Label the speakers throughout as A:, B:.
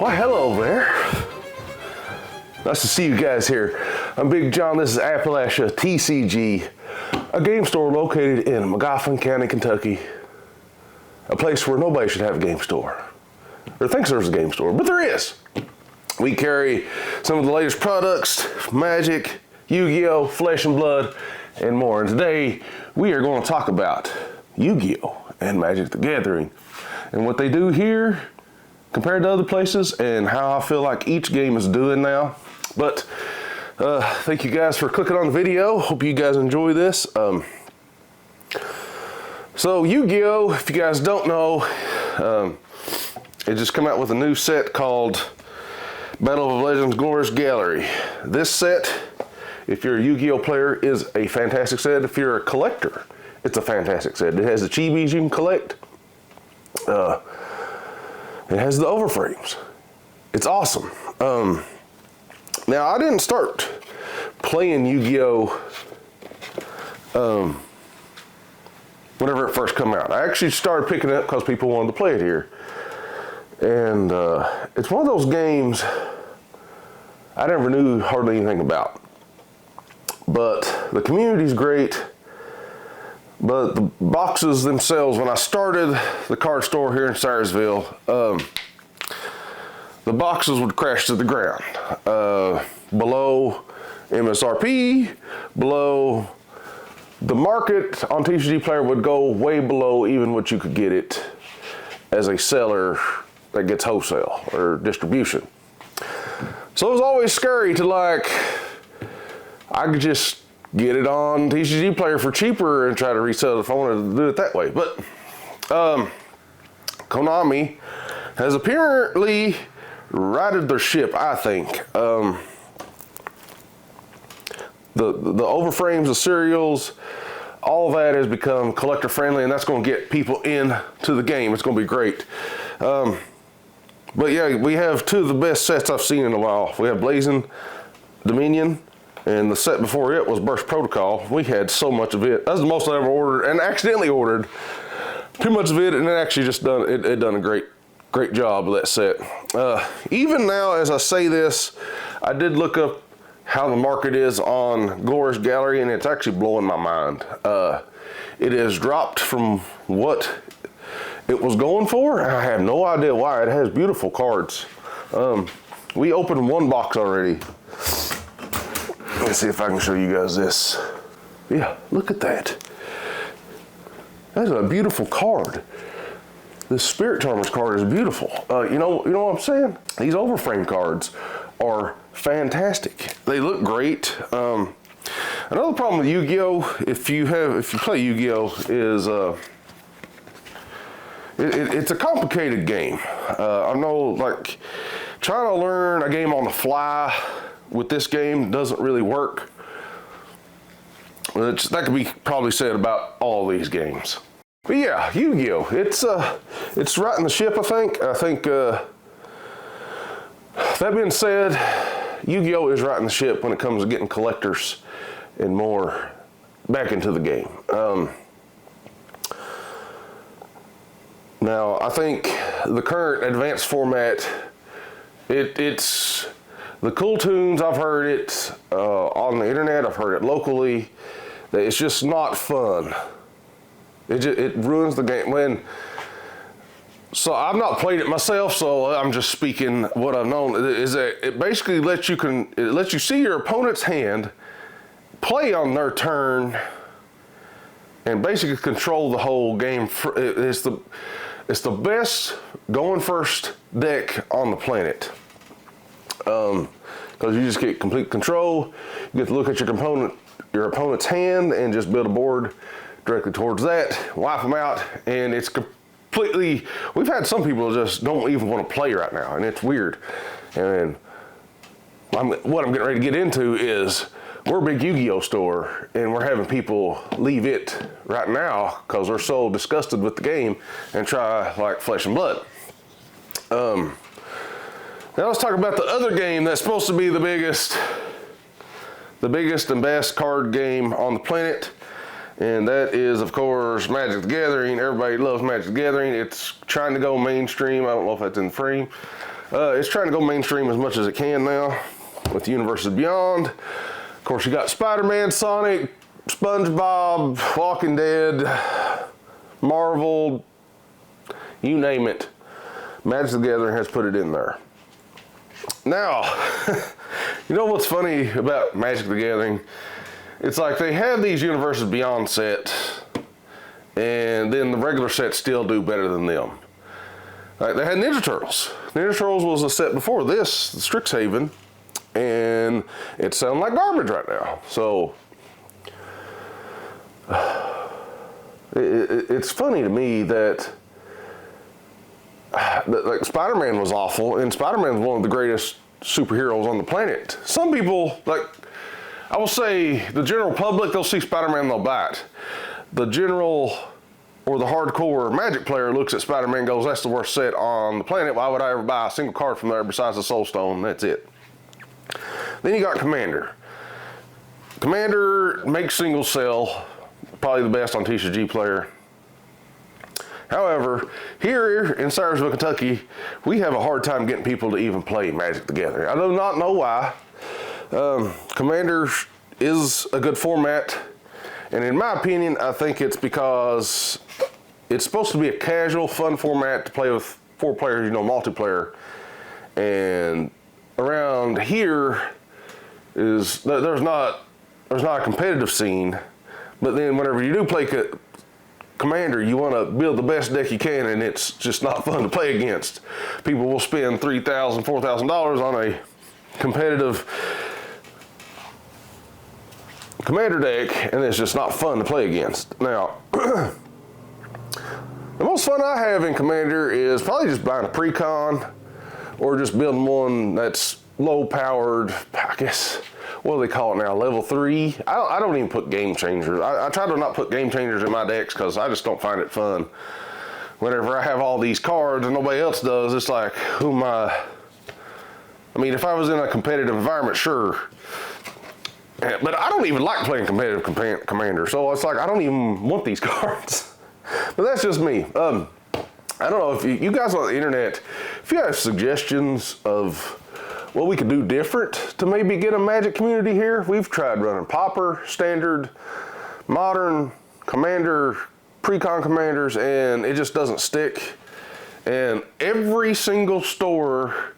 A: Well, hello there. Nice to see you guys here. I'm Bigjohn. This is AppalachiaTCG, a game store located in Magoffin County, Kentucky. A place where nobody should have a game store. Or thinks there's a game store, but there is. We carry some of the latest products, Magic, Yu-Gi-Oh, Flesh and Blood, and more. And today, we are going to talk about Yu-Gi-Oh and Magic the Gathering and what they do here compared to other places and how I feel like each game is doing now. But thank you guys for clicking on the video. Hope you guys enjoy this. So Yu-Gi-Oh, if you guys don't know, it just come out with a new set called Battle of Legends Glorious Gallery. This set, if you're a Yu-Gi-Oh player, is a fantastic set. If you're a collector, it's a fantastic set. It has the chibis you can collect. It has the overframes. It's awesome. Now, I didn't start playing Yu-Gi-Oh whenever it first came out. I actually started picking it up because people wanted to play it here. And it's one of those games I never knew hardly anything about. But the community's great. But the boxes themselves, when I started the card store here in Sayersville, the boxes would crash to the ground. Below MSRP, below the market on TCG Player would go way below even what you could get it as a seller that gets wholesale or distribution. So it was always scary to I could just get it on TCG Player for cheaper and try to resell it if I wanted to do it that way. But Konami has apparently righted their ship, I think. The overframes, the serials, all of that has become collector friendly, and that's going to get people into the game. It's going to be great. But yeah, we have two of the best sets I've seen in a while. We have Blazing Dominion, and the set before it was Burst Protocol. We had so much of it. That's the most I ever ordered, and accidentally ordered too much of it, and it actually just done a great job of that set. Even now, as I say this, I did look up how the market is on Glorious Gallery, and it's actually blowing my mind. It has dropped from what it was going for. I have no idea why. It has beautiful cards. We opened one box already. Let's see if I can show you guys this. Yeah, look at that. That's a beautiful card. This Spirit Charmers card is beautiful. You know what I'm saying? These overframe cards are fantastic. They look great. Another problem with Yu-Gi-Oh, if you play Yu-Gi-Oh, is it's a complicated game. I know, trying to learn a game on the fly with this game doesn't really work. That could be probably said about all these games. But yeah, Yu-Gi-Oh, it's righting the ship, I think. That being said, Yu-Gi-Oh is righting the ship when it comes to getting collectors and more back into the game. Now, I think the current advanced format, it's the cool tunes. I've heard it on the internet. I've heard it locally. It's just not fun. It ruins the game. So I've not played it myself, so I'm just speaking what I've known. Is that it basically lets you see your opponent's hand, play on their turn, and basically control the whole game. It's the best going first deck on the planet. Because you just get complete control. You get to look at your opponent's hand and just build a board directly towards that, wipe them out, and it's completely. We've had some people just don't even want to play right now, and it's weird. And what I'm getting ready to get into is we're a big Yu-Gi-Oh store, and we're having people leave it right now because they're so disgusted with the game and try Flesh and Blood. Now let's talk about the other game that's supposed to be the biggest and best card game on the planet. And that is, of course, Magic the Gathering. Everybody loves Magic the Gathering. It's trying to go mainstream. I don't know if that's in frame. It's trying to go mainstream as much as it can now with the universes beyond. Of course, you got Spider-Man, Sonic, SpongeBob, Walking Dead, Marvel, you name it. Magic the Gathering has put it in there. Now, you know what's funny about Magic the Gathering? It's like they have these Universes Beyond sets, and then the regular sets still do better than them. Like they had Ninja Turtles. Ninja Turtles was a set before this, Strixhaven, and it's selling like garbage right now. So, it's funny to me that like Spider-Man was awful, and Spider-Man is one of the greatest superheroes on the planet. Some people, like, I will say, the general public, they'll see Spider-Man, they'll buy it. The general or the hardcore Magic player looks at Spider-Man and goes, that's the worst set on the planet. Why would I ever buy a single card from there besides the Soul Stone? That's it. Then you got Commander. Commander makes single sell, probably the best on TCG player. However, here in Cyrusville, Kentucky, we have a hard time getting people to even play Magic the Gathering. I do not know why. Commander is a good format, and in my opinion, I think it's because it's supposed to be a casual, fun format to play with 4 players, you know, multiplayer. And around here is there's not a competitive scene, but then whenever you do play Commander, you want to build the best deck you can, and it's just not fun to play against. People will spend $3,000, $4,000 on a competitive Commander deck, and it's just not fun to play against. Now, the most fun I have in Commander is probably just buying a pre-con or just building one that's low powered, I guess, what do they call it now, level 3? I don't even put game changers. I try to not put game changers in my decks because I just don't find it fun. Whenever I have all these cards and nobody else does, it's like, who am I? I mean, if I was in a competitive environment, sure. But I don't even like playing competitive Commander, so it's like I don't even want these cards. But that's just me. I don't know if you guys on the internet, if you have suggestions of what we could do different to maybe get a Magic community here. We've tried running Pauper, Standard, Modern, Commander, Pre-Con Commanders, and it just doesn't stick. And every single store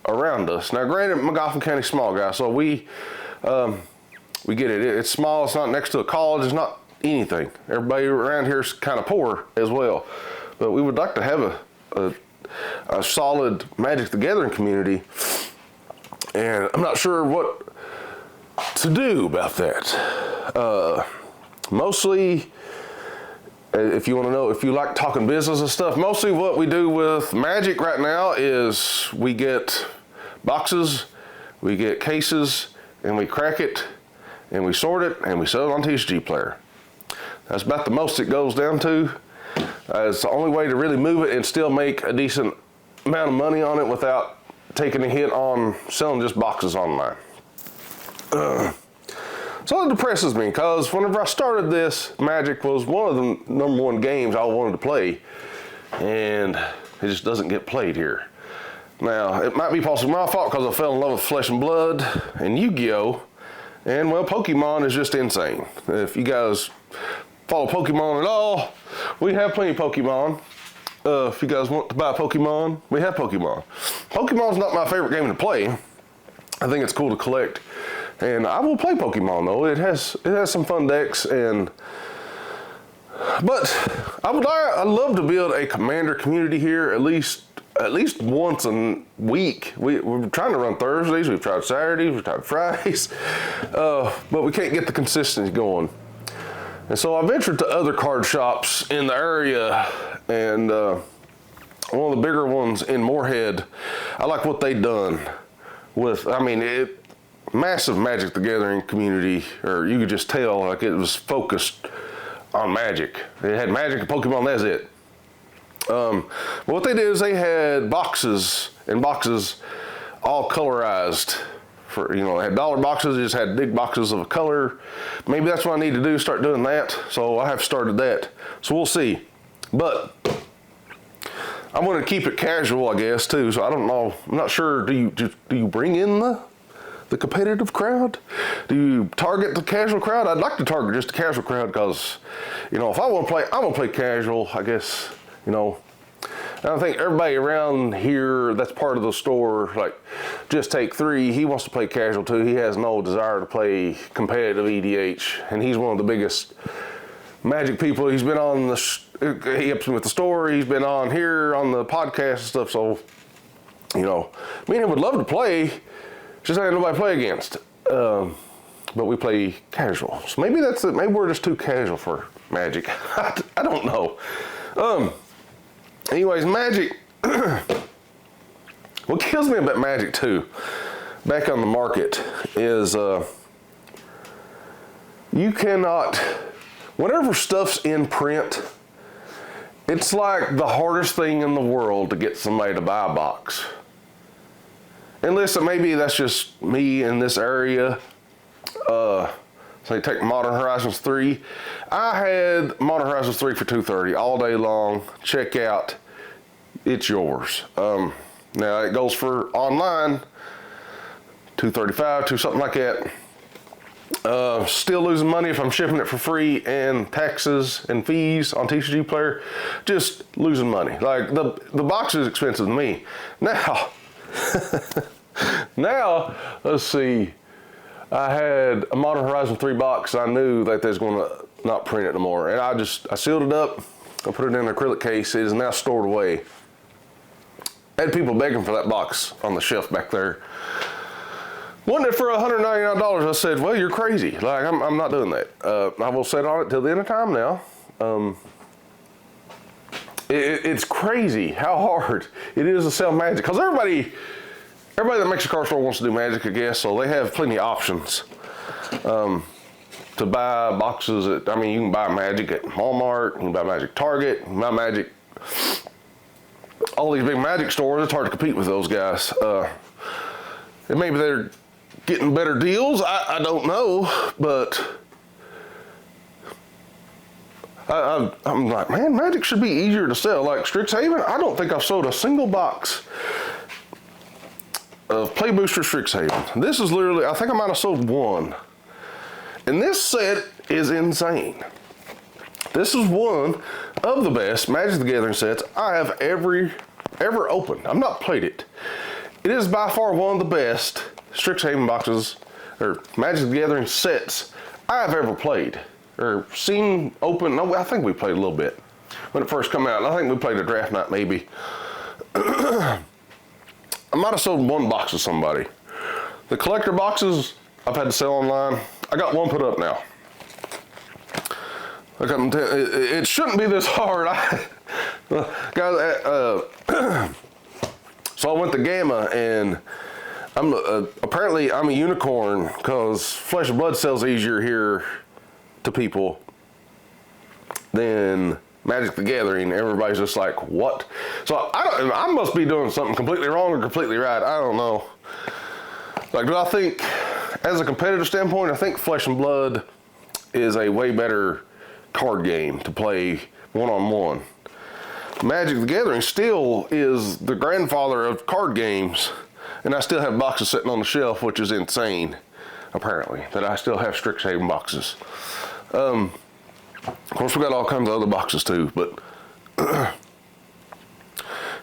A: around us, now granted, Magoffin County small, guys, so we get it. It's small, it's not next to a college, it's not anything. Everybody around here is kind of poor as well. But we would like to have a solid Magic the Gathering community. And I'm not sure what to do about that. Mostly, if you want to know, if you like talking business and stuff, mostly what we do with Magic right now is we get boxes, we get cases, and we crack it, and we sort it, and we sell it on TCG Player. That's about the most it goes down to. It's the only way to really move it and still make a decent amount of money on it without taking a hit on selling just boxes online. So it depresses me because whenever I started this, Magic was one of the #1 games I wanted to play, and it just doesn't get played here. Now, it might be possibly my fault because I fell in love with Flesh and Blood and Yu-Gi-Oh! And well, Pokemon is just insane. If you guys follow Pokemon at all, we have plenty of Pokemon. If you guys want to buy Pokemon, we have Pokemon. Pokemon's not my favorite game to play. I think it's cool to collect, and I will play Pokemon though. It has some fun decks, but I'd love to build a Commander community here at least once a week. We're trying to run Thursdays. We've tried Saturdays. We've tried Fridays, but we can't get the consistency going. And so I ventured to other card shops in the area, and one of the bigger ones in Moorhead, I like what they done with, massive Magic the Gathering community, or you could just tell like it was focused on Magic. It had Magic and Pokemon, that's it. But what they did is they had boxes and boxes all colorized. They had dollar boxes, they just had big boxes of a color. Maybe that's what I need to do, start doing that. So I have started that. So we'll see. But I'm going to keep it casual, I guess, too. So I don't know. I'm not sure. Do you bring in the competitive crowd? Do you target the casual crowd? I'd like to target just the casual crowd because, you know, if I want to play, I'm going to play casual, I guess, you know. And I think everybody around here that's part of the store, like Just Take 3, he wants to play casual too. He has no desire to play competitive EDH, and he's one of the biggest Magic people. He's been on he helps me with the store. He's been on here on the podcast and stuff. So, you know, me and him would love to play. Just ain't nobody to play against. But we play casual. So maybe that's it. Maybe we're just too casual for Magic. I don't know. Anyways, Magic. What kills me about Magic too, back on the market, is you cannot, whenever stuff's in print, it's like the hardest thing in the world to get somebody to buy a box. And listen, maybe that's just me in this area. Say take Modern Horizons 3. I had Modern Horizons 3 for $230 all day long. Check out, it's yours. Now it goes for online, $235 to something like that. Still losing money if I'm shipping it for free and taxes and fees on TCG Player. Just losing money. Like the box is expensive to me. Now, now let's see. I had a Modern Horizon 3 box. I knew that they was going to not print it no more, and I sealed it up. I put it in an acrylic case. It is now stored away. I had people begging for that box on the shelf back there. Wanted it for $199. I said, well, you're crazy. Like, I'm not doing that. I will set on it till the end of time now. It's crazy how hard it is to sell Magic. Because everybody that makes a card store wants to do Magic, I guess. So they have plenty of options to buy boxes. You can buy Magic at Walmart. You can buy Magic Target. You can buy Magic. All these big Magic stores, it's hard to compete with those guys. And maybe they're getting better deals. I don't know, but I'm like, man, Magic should be easier to sell. Like Strixhaven, I don't think I've sold a single box of Play Booster Strixhaven. This is literally, I think I might have sold one. And this set is insane. This is one of the best Magic the Gathering sets I have ever opened. I've not played it. It is by far one of the best Strixhaven boxes or Magic the Gathering sets I've ever played or seen open. No, I think we played a little bit when it first came out. I think we played a draft night maybe. I might have sold one box to somebody. The collector boxes I've had to sell online. I got one put up now. It shouldn't be this hard. Guys, so I went to Gamma, and apparently I'm a unicorn because Flesh and Blood sells easier here to people than Magic the Gathering. Everybody's just like, what? So I must be doing something completely wrong or completely right. I don't know. Like, do I think, as a competitive standpoint, I think Flesh and Blood is a way better card game to play one-on-one. Magic the Gathering still is the grandfather of card games, and I still have boxes sitting on the shelf, which is insane, apparently, that I still have Strixhaven boxes. Of course, we got all kinds of other boxes too, but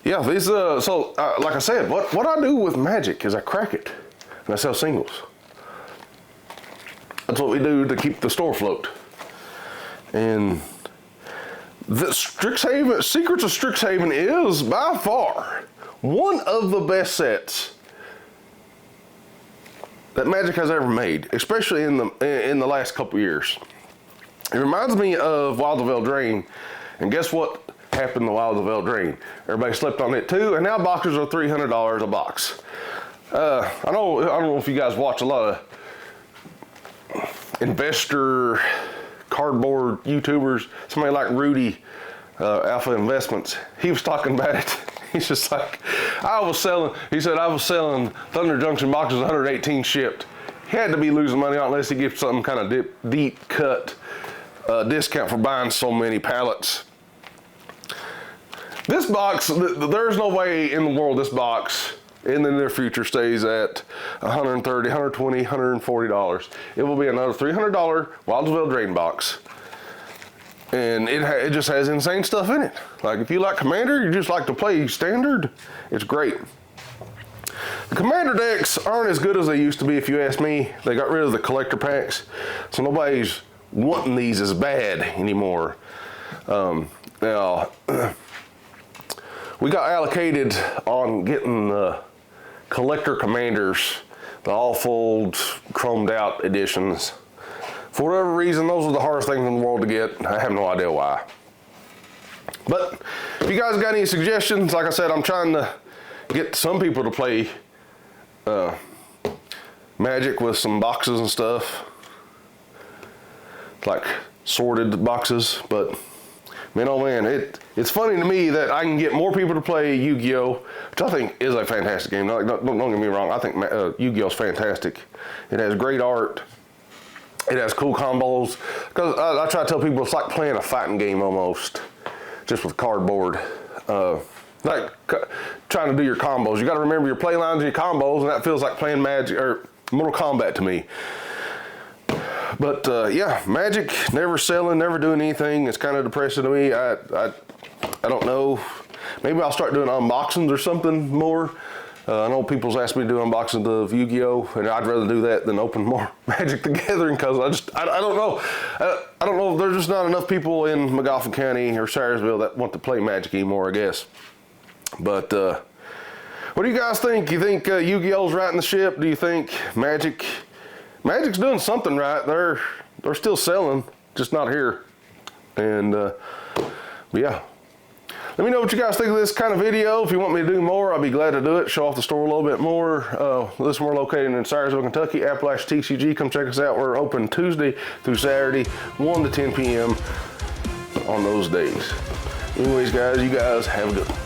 A: yeah, these. Like I said, what I do with Magic is I crack it and I sell singles. That's what we do to keep the store afloat. And the Strixhaven, Secrets of Strixhaven is by far one of the best sets that Magic has ever made, especially in the last couple years. It reminds me of Wilds of Eldraine, and guess what happened to Wilds of Eldraine? Everybody slept on it too, and now boxes are $300 a box. I don't know if you guys watch a lot of investor cardboard YouTubers. Somebody like Rudy, Alpha Investments. He was talking about it. He's just like, he said I was selling Thunder Junction boxes 118 shipped. He had to be losing money on unless he gets some kind of deep cut discount for buying so many pallets. This box, there's no way in the world this box in the near future stays at $130, $120, $140. It will be another $300 Wildsville Drain box. And it just has insane stuff in it. Like if you like Commander, you just like to play Standard, it's great. The Commander decks aren't as good as they used to be if you ask me. They got rid of the collector packs, so nobody's wanting these as bad anymore. Now, we got allocated on getting the collector Commanders, the all-fold, chromed out editions. For whatever reason, those are the hardest things in the world to get. I have no idea why. But if you guys got any suggestions, like I said, I'm trying to get some people to play Magic with some boxes and stuff, like sorted boxes. But man, oh man, it's funny to me that I can get more people to play Yu-Gi-Oh, which I think is a fantastic game. Don't get me wrong, I think Yu-Gi-Oh's fantastic. It has great art. It has cool combos. Because I try to tell people it's like playing a fighting game almost, just with cardboard. Like trying to do your combos. You got to remember your play lines and your combos, and that feels like playing Magic or Mortal Kombat to me. But yeah, Magic never selling, never doing anything. It's kind of depressing to me. I don't know. Maybe I'll start doing unboxings or something more. I know people's asked me to do unboxings of Yu-Gi-Oh, and I'd rather do that than open more Magic the Gathering, because I don't know. I don't know. There's just not enough people in Magoffin County or Sayersville that want to play Magic anymore, I guess. But what do you guys think? You think Yu-Gi-Oh's right in the ship? Do you think Magic's doing something right? They're still selling, just not here. And yeah. Let me know what you guys think of this kind of video. If you want me to do more, I'll be glad to do it. Show off the store a little bit more. Listen, we're located in Sayersville, Kentucky. AppalachiaTCG. Come check us out. We're open Tuesday through Saturday, 1 to 10 p.m. on those days. Anyways, guys, you guys have a good one.